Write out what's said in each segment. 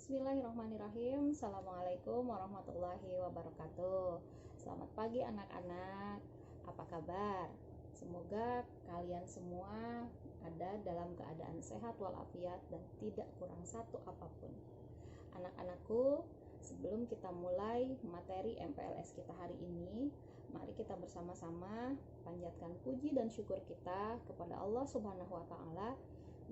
Bismillahirrahmanirrahim. Assalamualaikum warahmatullahi wabarakatuh. Selamat pagi anak-anak. Apa kabar? Semoga kalian semua ada dalam keadaan sehat walafiat dan tidak kurang satu apapun. Anak-anakku, sebelum kita mulai materi MPLS kita hari ini, mari kita bersama-sama panjatkan puji dan syukur kita kepada Allah Subhanahu wa taala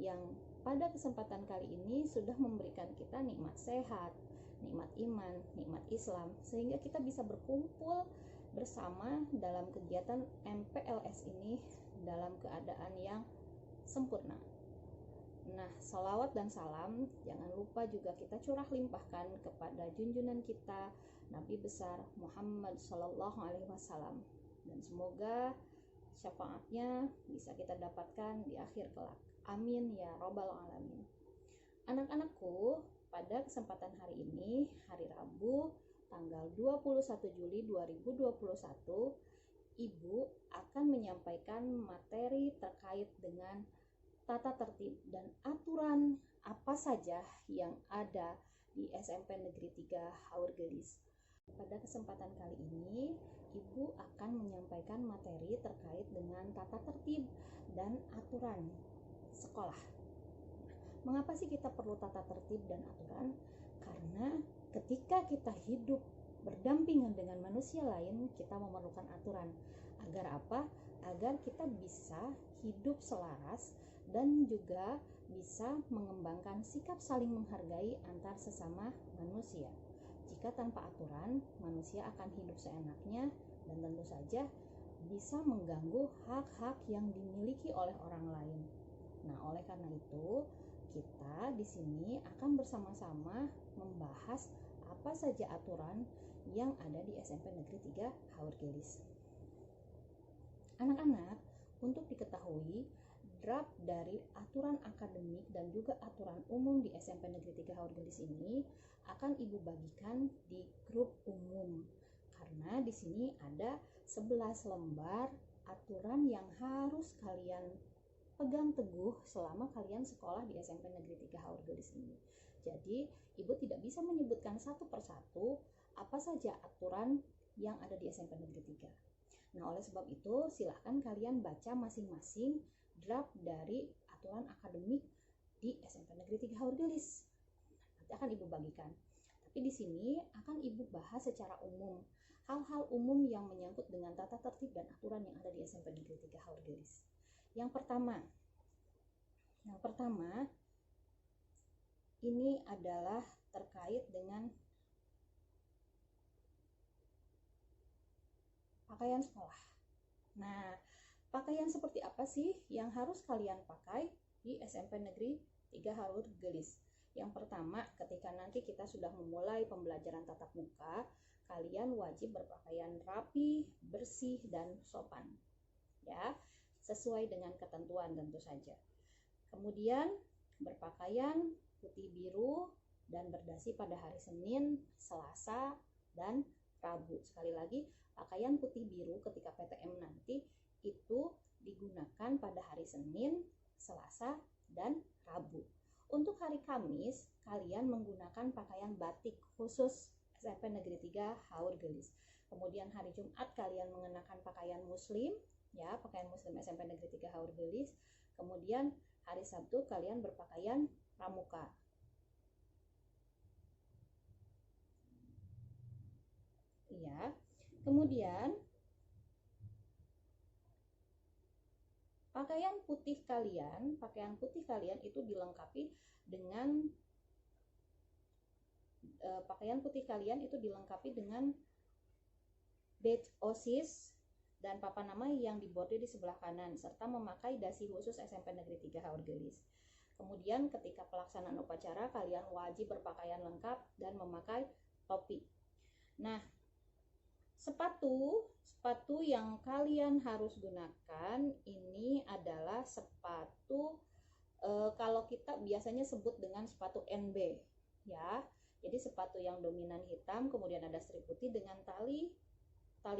yang pada kesempatan kali ini sudah memberikan kita nikmat sehat, nikmat iman, nikmat Islam, sehingga kita bisa berkumpul bersama dalam kegiatan MPLS ini dalam keadaan yang sempurna. Nah, salawat dan salam jangan lupa juga kita curah limpahkan kepada junjungan kita Nabi besar Muhammad Sallallahu Alaihi Wasallam, dan semoga syafaatnya bisa kita dapatkan di akhir kelak. Amin ya robbal alamin. Anak-anakku, pada kesempatan hari ini, hari Rabu, tanggal 21 Juli 2021, Ibu akan menyampaikan materi terkait dengan tata tertib dan aturan apa saja yang ada di SMP Negeri 3 Haurgelis. Pada kesempatan kali ini, Ibu akan menyampaikan materi terkait dengan tata tertib dan aturan sekolah. Mengapa sih kita perlu tata tertib dan aturan? Karena ketika kita hidup berdampingan dengan manusia lain, kita memerlukan aturan. Agar apa? Agar kita bisa hidup selaras dan juga bisa mengembangkan sikap saling menghargai antar sesama manusia. Jika tanpa aturan, manusia akan hidup seenaknya dan tentu saja bisa mengganggu hak-hak yang dimiliki oleh orang lain. Nah, oleh karena itu, kita di sini akan bersama-sama membahas apa saja aturan yang ada di SMP Negeri 3 Haurgelis. Anak-anak, untuk diketahui, draft dari aturan akademik dan juga aturan umum di SMP Negeri 3 Haurgelis ini akan Ibu bagikan di grup umum. Karena di sini ada 11 lembar aturan yang harus kalian pegang teguh selama kalian sekolah di SMP Negeri 3 Haurgelis ini. Jadi, Ibu tidak bisa menyebutkan satu persatu apa saja aturan yang ada di SMP Negeri 3. Nah, oleh sebab itu, silahkan kalian baca masing-masing draft dari aturan akademik di SMP Negeri 3 Haurgelis. Nanti akan Ibu bagikan. Tapi di sini akan Ibu bahas secara umum hal-hal umum yang menyangkut dengan tata tertib dan aturan yang ada di SMP Negeri 3 Haurgelis. Yang pertama ini adalah terkait dengan pakaian sekolah. Nah, pakaian seperti apa sih yang harus kalian pakai di SMP Negeri 3 Haurgelis? Yang pertama, ketika nanti kita sudah memulai pembelajaran tatap muka, kalian wajib berpakaian rapi, bersih, dan sopan. Ya, sesuai dengan ketentuan tentu saja. Kemudian berpakaian putih biru dan berdasi pada hari Senin, Selasa, dan Rabu. Sekali lagi, pakaian putih biru ketika PTM nanti itu digunakan pada hari Senin, Selasa, dan Rabu. Untuk hari Kamis, kalian menggunakan pakaian batik khusus SMP Negeri 3 Haurgelis. Kemudian hari Jumat kalian mengenakan pakaian muslim, ya, pakaian muslim SMP Negeri 3 Haurgelis. Kemudian hari Sabtu kalian berpakaian pramuka. Iya. Kemudian pakaian putih kalian itu dilengkapi dengan badge OSIS dan papan nama yang dibordir di sebelah kanan, serta memakai dasi khusus SMP Negeri 3 Haurgelis. Kemudian ketika pelaksanaan upacara, kalian wajib berpakaian lengkap dan memakai topi. Nah, sepatu yang kalian harus gunakan ini adalah sepatu kalau kita biasanya sebut dengan sepatu NB, ya. Jadi sepatu yang dominan hitam, kemudian ada strip putih dengan tali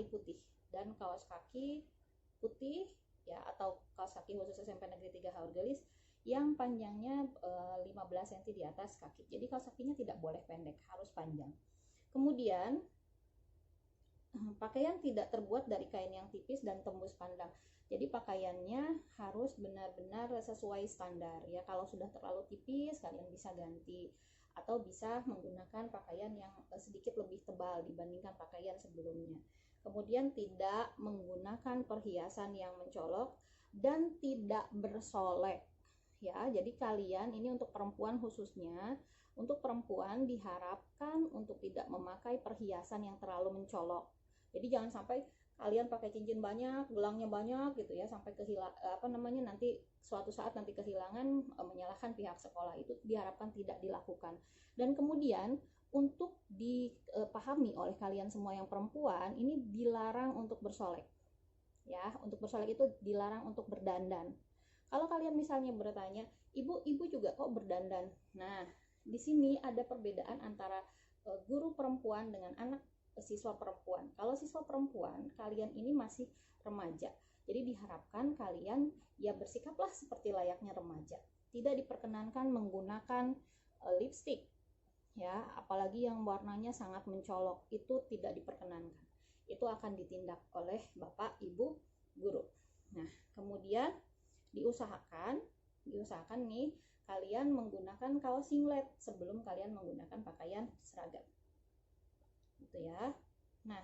putih, dan kaos kaki putih, ya, atau kaos kaki khusus SMP Negeri 3 Haurgelis yang panjangnya 15 cm di atas kaki. Jadi kaos kakinya tidak boleh pendek, harus panjang. Kemudian pakaian tidak terbuat dari kain yang tipis dan tembus pandang. Jadi pakaiannya harus benar-benar sesuai standar ya. Kalau sudah terlalu tipis, kalian bisa ganti atau bisa menggunakan pakaian yang sedikit lebih tebal dibandingkan pakaian sebelumnya. Kemudian tidak menggunakan perhiasan yang mencolok dan tidak bersolek ya. Jadi kalian ini untuk perempuan khususnya, untuk perempuan diharapkan untuk tidak memakai perhiasan yang terlalu mencolok. Jadi jangan sampai kalian pakai cincin banyak, gelangnya banyak gitu ya, sampai nanti suatu saat nanti kehilangan, menyalahkan pihak sekolah. Itu diharapkan tidak dilakukan. Dan kemudian untuk dipahami oleh kalian semua yang perempuan, ini dilarang untuk bersolek. Ya, untuk bersolek itu dilarang untuk berdandan. Kalau kalian misalnya bertanya, ibu juga kok berdandan? Nah, di sini ada perbedaan antara guru perempuan dengan anak siswa perempuan. Kalau siswa perempuan, kalian ini masih remaja. Jadi diharapkan kalian ya bersikaplah seperti layaknya remaja. Tidak diperkenankan menggunakan lipstick ya, apalagi yang warnanya sangat mencolok, itu tidak diperkenankan. Itu akan ditindak oleh Bapak Ibu guru. Nah, kemudian diusahakan nih kalian menggunakan kaos singlet sebelum kalian menggunakan pakaian seragam. Gitu ya. Nah,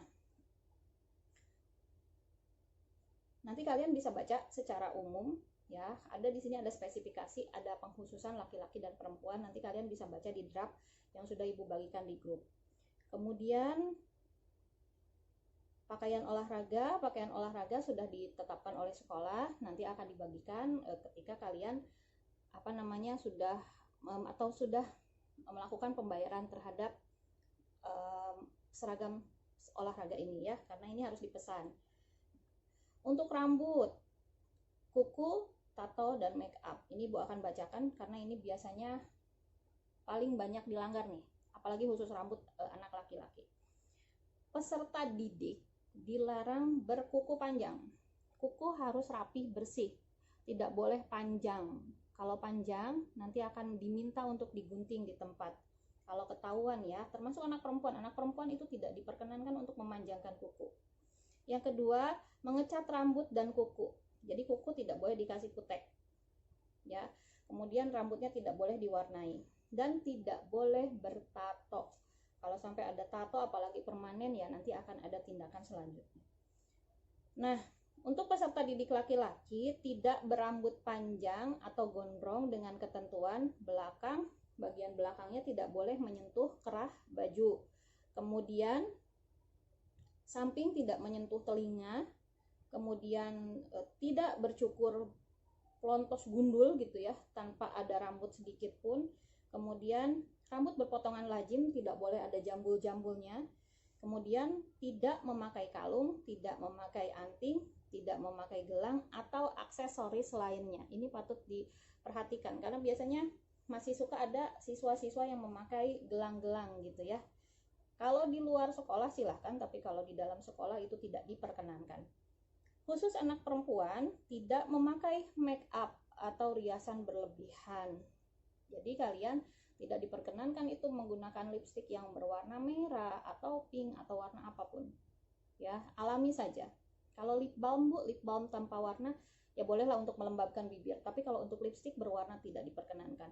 nanti kalian bisa baca secara umum ya. Ada di sini ada spesifikasi, ada pengkhususan laki-laki dan perempuan. Nanti kalian bisa baca di draft yang sudah Ibu bagikan di grup. Kemudian pakaian olahraga sudah ditetapkan oleh sekolah, nanti akan dibagikan ketika kalian sudah melakukan pembayaran terhadap seragam olahraga ini ya, karena ini harus dipesan. Untuk rambut, kuku, tato, dan make up, ini Ibu akan bacakan karena ini biasanya paling banyak dilanggar nih, apalagi khusus rambut anak laki-laki. Peserta didik dilarang berkuku panjang. Kuku harus rapih, bersih, tidak boleh panjang. Kalau panjang nanti akan diminta untuk digunting di tempat. Kalau ketahuan ya, termasuk anak perempuan itu tidak diperkenankan untuk memanjangkan kuku. Yang kedua, mengecat rambut dan kuku. Jadi kuku tidak boleh dikasih kutek ya. Kemudian rambutnya tidak boleh diwarnai dan tidak boleh bertato. Kalau sampai ada tato apalagi permanen ya, nanti akan ada tindakan selanjutnya. Nah, untuk peserta didik laki-laki tidak berambut panjang atau gondrong dengan ketentuan bagian belakangnya tidak boleh menyentuh kerah baju. Kemudian samping tidak menyentuh telinga. Kemudian tidak bercukur pelontos gundul gitu ya, tanpa ada rambut sedikit pun. Kemudian rambut berpotongan lazim, tidak boleh ada jambul-jambulnya. Kemudian tidak memakai kalung, tidak memakai anting, tidak memakai gelang atau aksesoris lainnya. Ini patut diperhatikan karena biasanya masih suka ada siswa-siswa yang memakai gelang-gelang gitu ya. Kalau di luar sekolah silahkan, tapi kalau di dalam sekolah itu tidak diperkenankan. Khusus anak perempuan tidak memakai make up atau riasan berlebihan. Jadi kalian tidak diperkenankan itu menggunakan lipstik yang berwarna merah atau pink atau warna apapun. Ya, alami saja. Kalau lip balm tanpa warna ya bolehlah untuk melembabkan bibir, tapi kalau untuk lipstik berwarna tidak diperkenankan.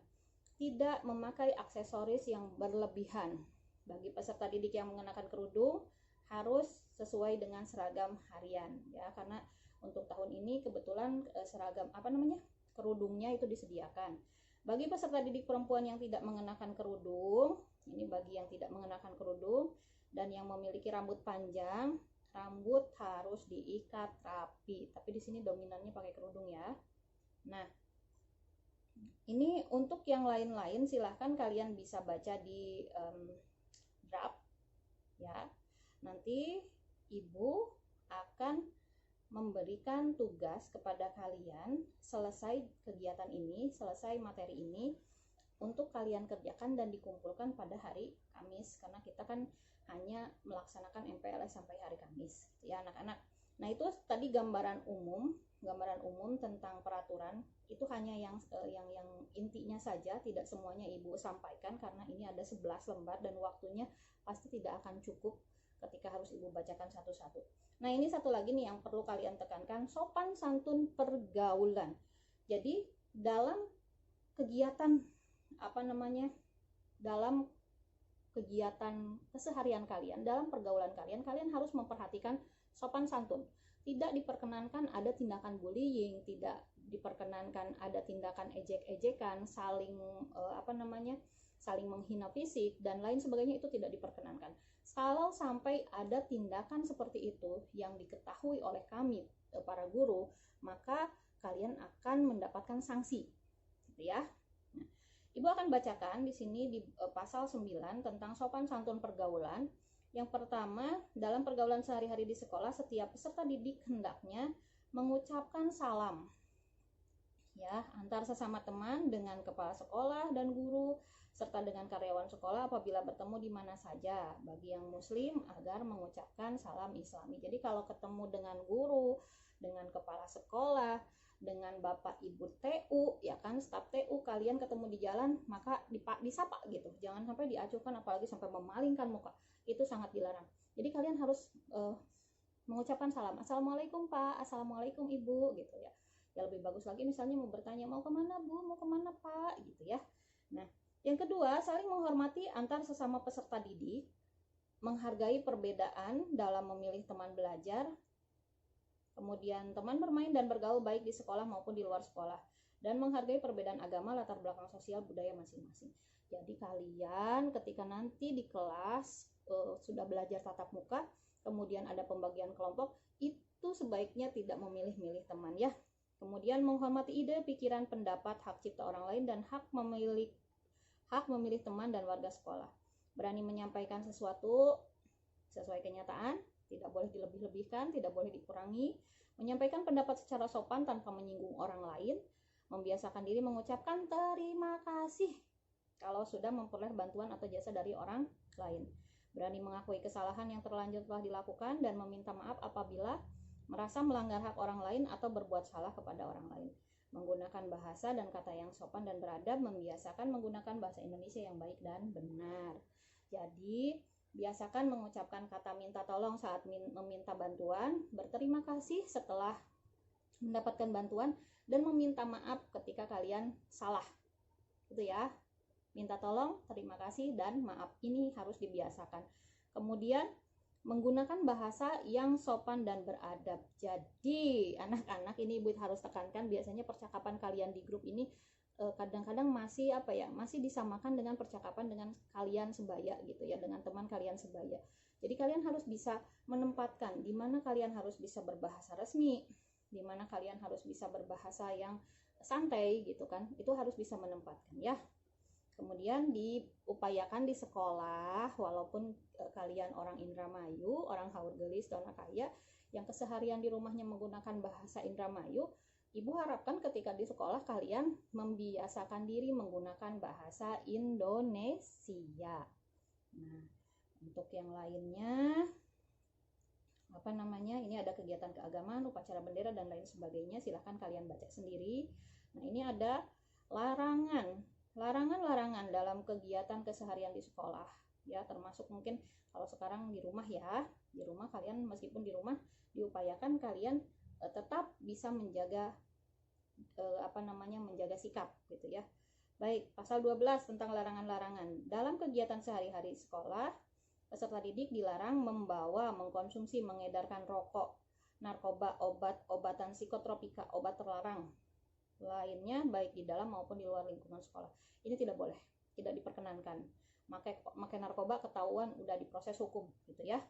Tidak memakai aksesoris yang berlebihan. Bagi peserta didik yang mengenakan kerudung harus sesuai dengan seragam harian ya, karena untuk tahun ini kebetulan seragam kerudungnya itu disediakan. Bagi peserta didik perempuan yang tidak mengenakan kerudung, ini bagi yang tidak mengenakan kerudung dan yang memiliki rambut panjang, rambut harus diikat rapi. Tapi di sini dominannya pakai kerudung ya. Nah, ini untuk yang lain-lain silahkan kalian bisa baca di draft ya. Nanti Ibu akan memberikan tugas kepada kalian selesai kegiatan ini, selesai materi ini untuk kalian kerjakan dan dikumpulkan pada hari Kamis, karena kita kan hanya melaksanakan MPLS sampai hari Kamis ya anak-anak. Nah, itu tadi gambaran umum tentang peraturan Itu hanya yang intinya saja, tidak semuanya Ibu sampaikan karena ini ada 11 lembar dan waktunya pasti tidak akan cukup ketika harus Ibu bacakan satu-satu. Nah, ini satu lagi nih yang perlu kalian tekankan, sopan santun pergaulan. Jadi dalam kegiatan dalam kegiatan keseharian kalian, dalam pergaulan kalian, kalian harus memperhatikan sopan santun. Tidak diperkenankan ada tindakan bullying, tidak diperkenankan ada tindakan ejek-ejekan, saling saling menghina fisik dan lain sebagainya, itu tidak diperkenankan. Kalau sampai ada tindakan seperti itu yang diketahui oleh kami para guru, maka kalian akan mendapatkan sanksi, gitu ya. Nah, Ibu akan bacakan di sini di pasal 9 tentang sopan santun pergaulan. Yang pertama, dalam pergaulan sehari-hari di sekolah, setiap peserta didik hendaknya mengucapkan salam ya antar sesama teman, dengan kepala sekolah dan guru, serta dengan karyawan sekolah apabila bertemu di mana saja. Bagi yang muslim agar mengucapkan salam islami. Jadi kalau ketemu dengan guru, dengan kepala sekolah, dengan bapak ibu TU, ya kan, staf TU, kalian ketemu di jalan, maka disapa gitu. Jangan sampai diacuhkan, apalagi sampai memalingkan muka. Itu sangat dilarang. Jadi kalian harus mengucapkan salam. Assalamualaikum Pak, Assalamualaikum Ibu, gitu ya. Ya lebih bagus lagi misalnya mau bertanya, mau kemana Bu, mau kemana Pak, gitu ya. Nah, yang kedua, saling menghormati antar sesama peserta didik, menghargai perbedaan dalam memilih teman belajar, kemudian teman bermain dan bergaul baik di sekolah maupun di luar sekolah, dan menghargai perbedaan agama, latar belakang sosial, budaya masing-masing. Jadi kalian ketika nanti di kelas sudah belajar tatap muka, kemudian ada pembagian kelompok, itu sebaiknya tidak memilih-milih teman ya. Kemudian menghormati ide, pikiran, pendapat, hak cipta orang lain, dan hak memilih teman dan warga sekolah. Berani menyampaikan sesuatu sesuai kenyataan, tidak boleh dilebih-lebihkan, tidak boleh dikurangi. Menyampaikan pendapat secara sopan tanpa menyinggung orang lain. Membiasakan diri mengucapkan terima kasih kalau sudah memperoleh bantuan atau jasa dari orang lain. Berani mengakui kesalahan yang terlanjur telah dilakukan dan meminta maaf apabila merasa melanggar hak orang lain atau berbuat salah kepada orang lain. Menggunakan bahasa dan kata yang sopan dan beradab, membiasakan menggunakan bahasa Indonesia yang baik dan benar. Jadi, biasakan mengucapkan kata minta tolong saat meminta bantuan, berterima kasih setelah mendapatkan bantuan, dan meminta maaf ketika kalian salah. Itu ya. Minta tolong, terima kasih, dan maaf. Ini harus dibiasakan. Kemudian menggunakan bahasa yang sopan dan beradab. Jadi anak-anak, ini Ibu harus tekankan, biasanya percakapan kalian di grup ini kadang-kadang masih masih disamakan dengan percakapan dengan kalian sebaya gitu ya, dengan teman kalian sebaya. Jadi kalian harus bisa menempatkan di mana kalian harus bisa berbahasa resmi, di mana kalian harus bisa berbahasa yang santai gitu kan. Itu harus bisa menempatkan ya. Kemudian diupayakan di sekolah, walaupun kalian orang Indramayu, orang Haur Gelis, Donakaya, yang keseharian di rumahnya menggunakan bahasa Indramayu, Ibu harapkan ketika di sekolah kalian membiasakan diri menggunakan bahasa Indonesia. Nah, untuk yang lainnya, ini ada kegiatan keagamaan, upacara bendera, dan lain sebagainya, silahkan kalian baca sendiri. Nah, ini ada larangan dalam kegiatan keseharian di sekolah ya, termasuk mungkin kalau sekarang di rumah ya, di rumah kalian meskipun di rumah diupayakan kalian tetap bisa menjaga menjaga sikap gitu ya. Baik, pasal 12 tentang larangan-larangan. Dalam kegiatan sehari-hari sekolah, peserta didik dilarang membawa, mengkonsumsi, mengedarkan rokok, narkoba, obat-obatan psikotropika, obat terlarang lainnya baik di dalam maupun di luar lingkungan sekolah. Ini tidak boleh, tidak diperkenankan. Makai narkoba ketahuan udah diproses hukum gitu ya.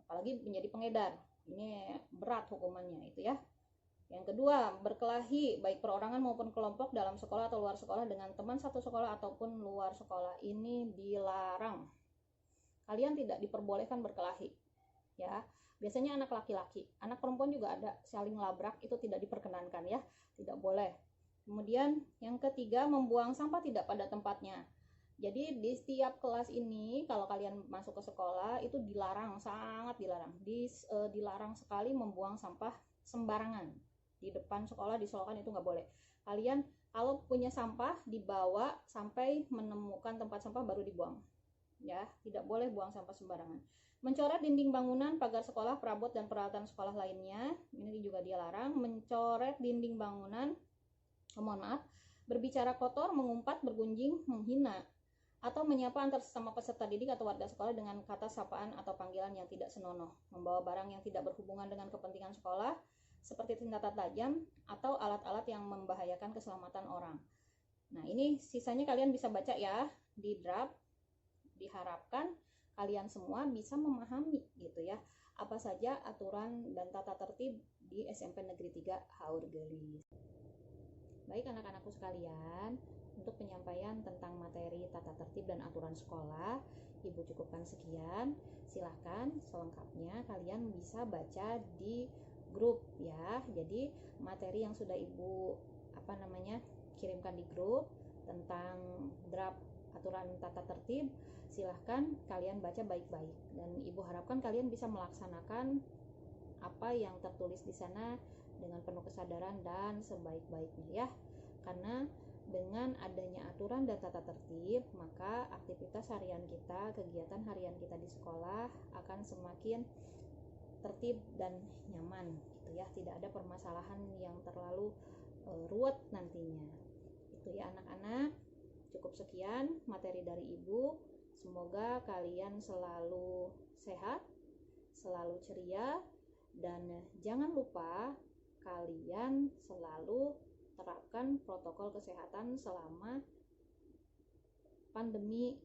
Apalagi menjadi pengedar, ini berat hukumannya itu ya. Yang kedua, berkelahi baik perorangan maupun kelompok dalam sekolah atau luar sekolah dengan teman satu sekolah ataupun luar sekolah, ini dilarang. Kalian tidak diperbolehkan berkelahi ya. Biasanya anak laki-laki, anak perempuan juga ada, saling labrak, itu tidak diperkenankan ya, tidak boleh. Kemudian yang ketiga, membuang sampah tidak pada tempatnya. Jadi di setiap kelas ini kalau kalian masuk ke sekolah itu dilarang, sangat dilarang. Dilarang sekali membuang sampah sembarangan. Di depan sekolah, di selokan itu nggak boleh. Kalian kalau punya sampah dibawa sampai menemukan tempat sampah baru dibuang. Ya, tidak boleh buang sampah sembarangan. Mencoret dinding bangunan, pagar sekolah, perabot dan peralatan sekolah lainnya, ini juga dilarang. Mencoret dinding bangunan, mohon maaf, berbicara kotor, mengumpat, bergunjing, menghina, atau menyapa antar sesama peserta didik atau warga sekolah dengan kata sapaan atau panggilan yang tidak senonoh, membawa barang yang tidak berhubungan dengan kepentingan sekolah seperti senjata tajam atau alat-alat yang membahayakan keselamatan orang. Nah, ini sisanya kalian bisa baca ya di draft. Diharapkan kalian semua bisa memahami gitu ya, apa saja aturan dan tata tertib di SMP Negeri 3 Haurgelis. Baik anak-anakku sekalian, untuk penyampaian tentang materi tata tertib dan aturan sekolah, Ibu cukupkan sekian. Silahkan selengkapnya kalian bisa baca di grup ya. Jadi materi yang sudah Ibu kirimkan di grup tentang draft aturan tata tertib, silahkan kalian baca baik-baik, dan Ibu harapkan kalian bisa melaksanakan apa yang tertulis di sana dengan penuh kesadaran dan sebaik-baiknya ya. Karena dengan adanya aturan dan tata tertib, maka aktivitas harian kita, kegiatan harian kita di sekolah akan semakin tertib dan nyaman gitu ya. Tidak ada permasalahan yang terlalu ruwet nantinya. Itu ya anak-anak. Cukup sekian materi dari Ibu. Semoga kalian selalu sehat, selalu ceria, dan jangan lupa kalian selalu terapkan protokol kesehatan selama pandemi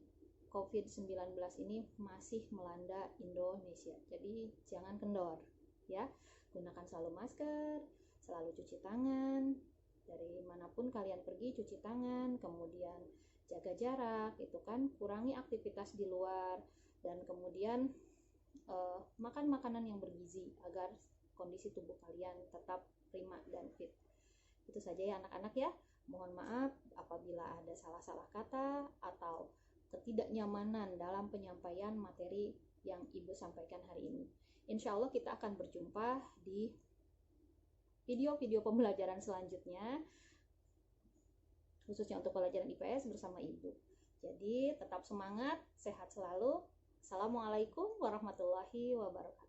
COVID-19 ini masih melanda Indonesia. Jadi jangan kendor ya. Gunakan selalu masker, selalu cuci tangan. Dari manapun kalian pergi cuci tangan, kemudian jaga jarak, itu kan, kurangi aktivitas di luar, dan kemudian makan makanan yang bergizi agar kondisi tubuh kalian tetap prima dan fit. Itu saja ya anak-anak ya. Mohon maaf apabila ada salah-salah kata atau ketidaknyamanan dalam penyampaian materi yang Ibu sampaikan hari ini. Insya Allah kita akan berjumpa di video-video pembelajaran selanjutnya, khususnya untuk pelajaran IPS bersama Ibu. Jadi tetap semangat, sehat selalu. Assalamualaikum warahmatullahi wabarakatuh.